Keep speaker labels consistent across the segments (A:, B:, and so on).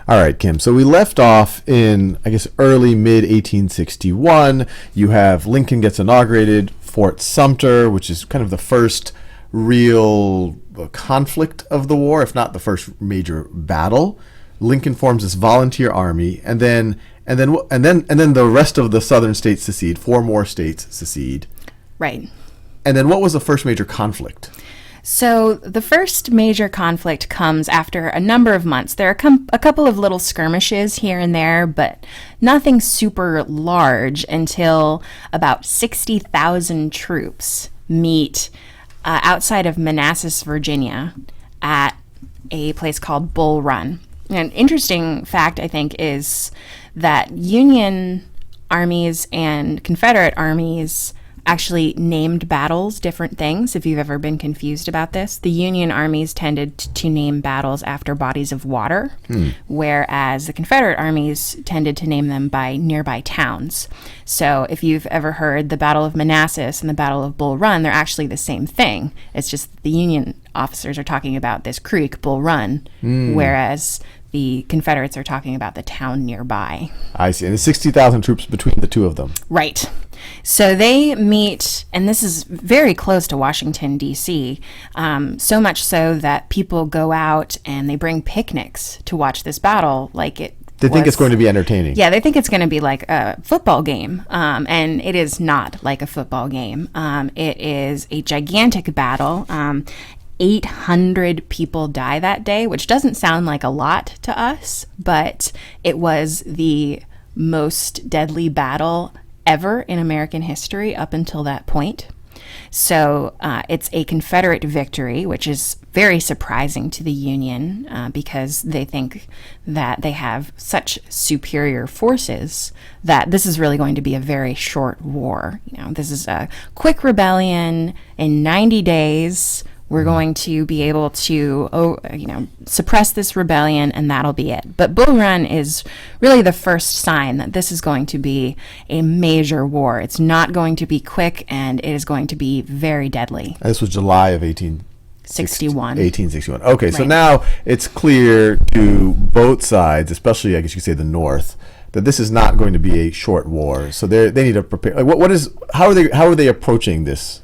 A: All right, Kim. So we left off in, I guess, early mid 1861. You have Lincoln gets inaugurated, Fort Sumter, which is kind of the first real conflict of the war, if not the first major battle. Lincoln forms this volunteer army, and then the rest of the southern states secede. 4 more states secede.
B: Right.
A: And then what was the first major conflict?
B: So the first major conflict comes after a number of months. There are a couple of little skirmishes here and there, but nothing super large until about 60,000 troops meet outside of Manassas, Virginia, at a place called Bull Run. An interesting fact, I think, is that Union armies and Confederate armies actually named battles different things, if you've ever been confused about this. The Union armies tended to name battles after bodies of water, whereas the Confederate armies tended to name them by nearby towns. So if you've ever heard the Battle of Manassas and the Battle of Bull Run, they're actually the same thing. It's just the Union officers are talking about this creek, Bull Run, whereas the Confederates are talking about the town nearby.
A: I see. And the 60,000 troops between the two of them.
B: Right. So they meet, and this is very close to Washington, D.C., so much so that people go out and they bring picnics to watch this battle like it
A: They think it's going to be entertaining.
B: Yeah, they think it's going to be like a football game, and it is not like a football game. It is a gigantic battle. 800 people die that day, which doesn't sound like a lot to us, but it was the most deadly battle ever in American history up until that point. So it's a Confederate victory, which is very surprising to the Union because they think that they have such superior forces that this is really going to be a very short war. You know, this is a quick rebellion in 90 days. We're going to be able to, suppress this rebellion, and that'll be it. But Bull Run is really the first sign that this is going to be a major war. It's not going to be quick, and it is going to be very deadly.
A: This was July of
B: 1861.
A: 1861. Okay, so
B: Right.
A: now it's clear to both sides, especially I guess you could say the North, that this is not going to be a short war. So they need to prepare. Like, how are they approaching this?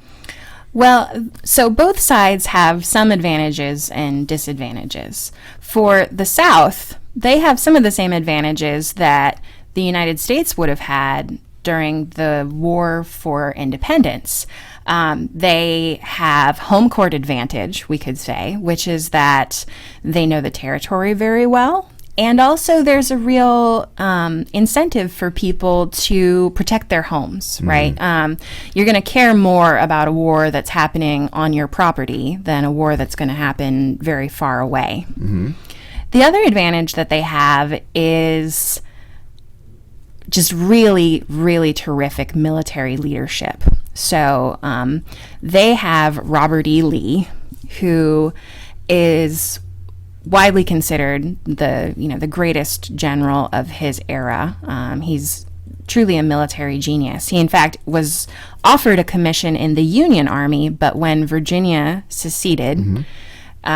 B: Well, so both sides have some advantages and disadvantages. For the South, they have some of the same advantages that the United States would have had during the War for Independence. They have home court advantage, we could say, which is that they know the territory very well. And also there's a real incentive for people to protect their homes, right? You're going to care more about a war that's happening on your property than a war that's going to happen very far away. The other advantage that they have is just really, really terrific military leadership. So they have Robert E. Lee, who is widely considered the greatest general of his era. He's truly a military genius. He, in fact, was offered a commission in the Union Army, but when Virginia seceded,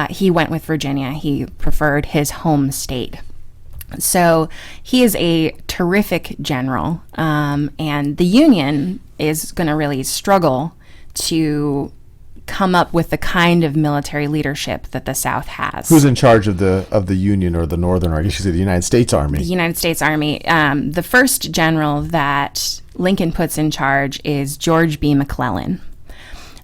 B: he went with Virginia. He preferred his home state. So he is a terrific general, and the Union is going to really struggle to come up with the kind of military leadership that the South has.
A: Who's in charge of the Union or the Northern, or I guess you say the United States Army?
B: The United States Army. The first general that Lincoln puts in charge is George B. McClellan.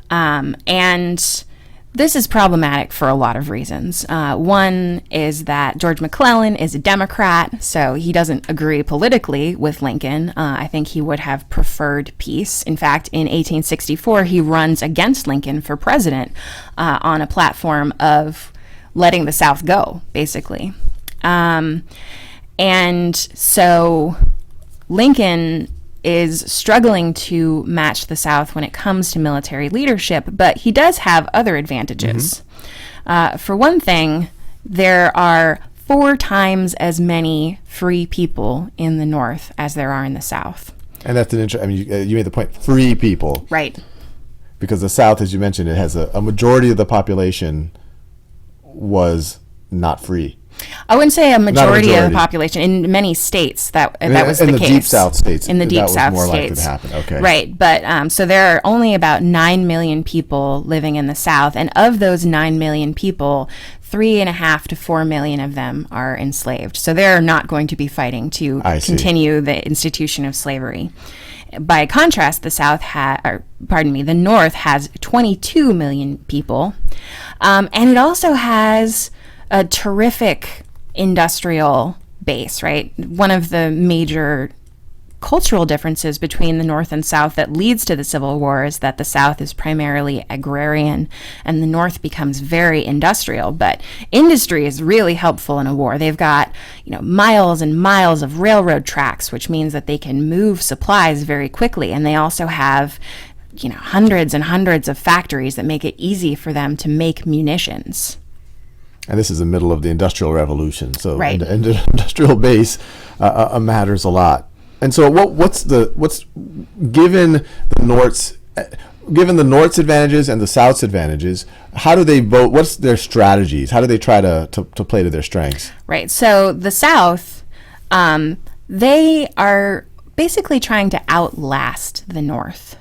B: And this is problematic for a lot of reasons. One is that George McClellan is a Democrat, so he doesn't agree politically with Lincoln. I think he would have preferred peace. In fact, in 1864, he runs against Lincoln for president on a platform of letting the South go, basically. And so Lincoln is struggling to match the South when it comes to military leadership, but he does have other advantages. For one thing, there are 4 times as many free people in the North as there are in the South.
A: And that's an interesting, you made the point, free people.
B: Right.
A: Because the South, as you mentioned, it has a majority of the population was not free.
B: I wouldn't say a majority of the
A: majority.
B: population. In many states, that was
A: in
B: the
A: the
B: case.
A: deep South states,
B: In the deep
A: that was
B: South
A: more likely
B: states.
A: to happen. Okay.
B: Right. But so there are only about 9 million people living in the South. And of those 9 million people, 3.5 to 4 million of them are enslaved. So they're not going to be fighting to continue the institution of slavery. By contrast, the North has 22 million people. And it also has a terrific industrial base, right? One of the major cultural differences between the North and South that leads to the Civil War is that the South is primarily agrarian and the North becomes very industrial. But industry is really helpful in a war. They've got, miles and miles of railroad tracks, which means that they can move supplies very quickly. And they also have, hundreds and hundreds of factories that make it easy for them to make munitions.
A: And this is the middle of the Industrial Revolution, so
B: right.
A: the industrial base matters a lot. And so, what's given the North's advantages and the South's advantages? How do they vote? What's their strategies? How do they try to play to their strengths?
B: Right. So the South, they are basically trying to outlast the North.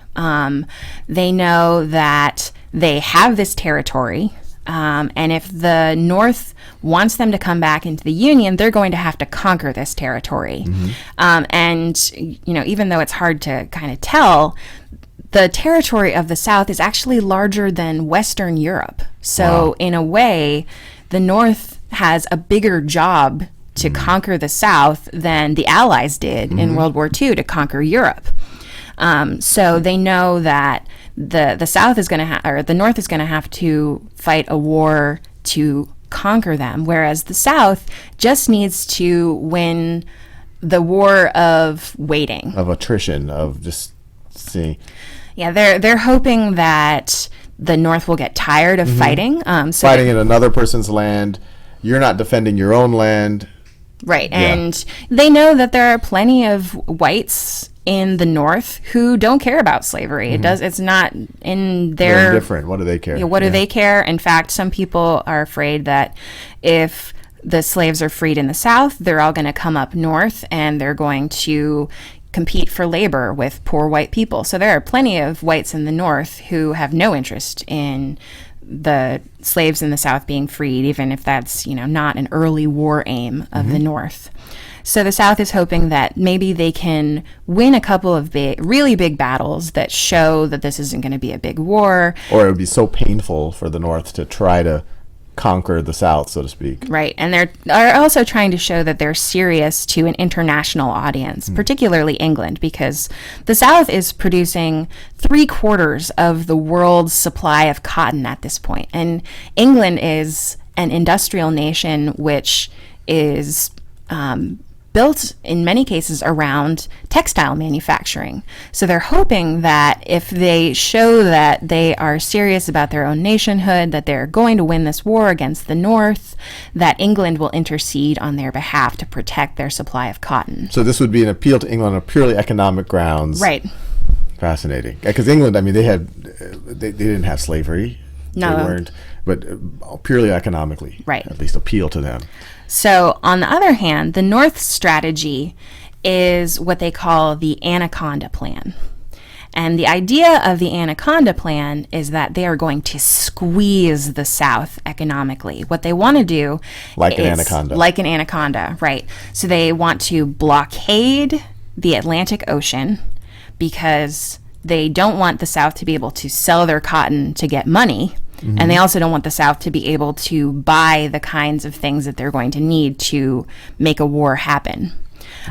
B: They know that they have this territory. And if the North wants them to come back into the Union, they're going to have to conquer this territory. Mm-hmm. And even though it's hard to kind of tell, the territory of the South is actually larger than Western Europe. So in a way, the North has a bigger job to conquer the South than the Allies did in World War II to conquer Europe. So they know that the South is going to or the North is going to have to fight a war to conquer them, whereas the South just needs to win the war of waiting,
A: of attrition, of just seeing.
B: Yeah, they're hoping that the North will get tired of fighting.
A: Fighting in another person's land, you're not defending your own land.
B: Right, and they know that there are plenty of whites in the North who don't care about slavery. It's not in their...
A: They're indifferent. What do they care?
B: What do they care? In fact, some people are afraid that if the slaves are freed in the South, they're all going to come up north and they're going to compete for labor with poor white people. So there are plenty of whites in the North who have no interest in the slaves in the South being freed, even if that's, not an early war aim of the North. So the South is hoping that maybe they can win a couple of really big battles that show that this isn't going to be a big war.
A: Or it would be so painful for the North to try to conquer the South, so to speak.
B: Right. And they're also trying to show that they're serious to an international audience, particularly England, because the South is producing 3/4 of the world's supply of cotton at this point. And England is an industrial nation which is built in many cases around textile manufacturing. So they're hoping that if they show that they are serious about their own nationhood, that they're going to win this war against the North, that England will intercede on their behalf to protect their supply of cotton.
A: So this would be an appeal to England on purely economic grounds.
B: Right.
A: Fascinating. Because England, they didn't have slavery.
B: No.
A: They weren't, but purely economically.
B: Right.
A: At least appeal to them.
B: So, on the other hand, the North's strategy is what they call the Anaconda Plan. And the idea of the Anaconda Plan is that they are going to squeeze the South economically. What they want to do
A: Like an anaconda.
B: Like an anaconda, right. So they want to blockade the Atlantic Ocean because they don't want the South to be able to sell their cotton to get money. And they also don't want the South to be able to buy the kinds of things that they're going to need to make a war happen.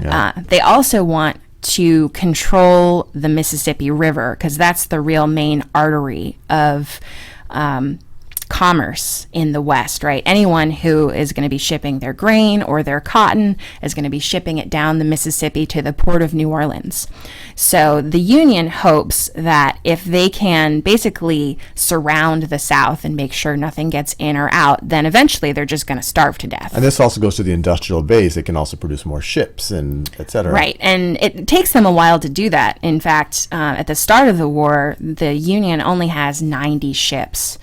B: Yeah. They also want to control the Mississippi River because that's the real main artery of commerce in the West, right? Anyone who is going to be shipping their grain or their cotton is going to be shipping it down the Mississippi to the port of New Orleans. So the Union hopes that if they can basically surround the South and make sure nothing gets in or out, then eventually they're just going to starve to death.
A: And this also goes to the industrial base. It can also produce more ships and et cetera.
B: Right. And it takes them a while to do that. In fact, at the start of the war, the Union only has 90 ships.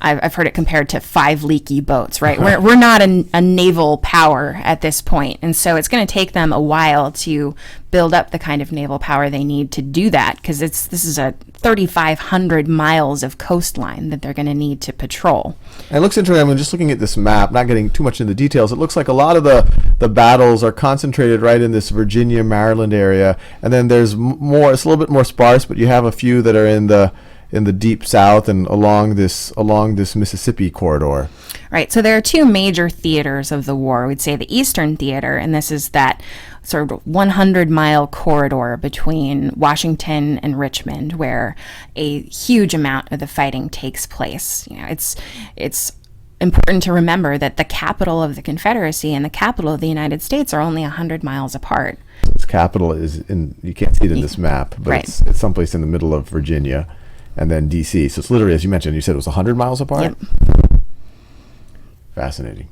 B: I've heard it compared to 5 leaky boats, right? We're not a naval power at this point. And so it's going to take them a while to build up the kind of naval power they need to do that, because this is a 3,500 miles of coastline that they're going to need to patrol.
A: And it looks interesting. I mean, just looking at this map, not getting too much into the details, it looks like a lot of the battles are concentrated right in this Virginia, Maryland area. And then there's more, it's a little bit more sparse, but you have a few that are in the deep south and along this Mississippi corridor.
B: Right. So there are 2 major theaters of the war. We'd say the Eastern Theater, and this is that sort of 100-mile corridor between Washington and Richmond, where a huge amount of the fighting takes place. You know, it's important to remember that the capital of the Confederacy and the capital of the United States are only 100 miles apart.
A: Its capital is in, you can't see it in this map, but
B: right.
A: it's someplace in the middle of Virginia. And then D.C. So it's literally, as you mentioned, you said it was 100 miles apart?
B: Yep.
A: Fascinating.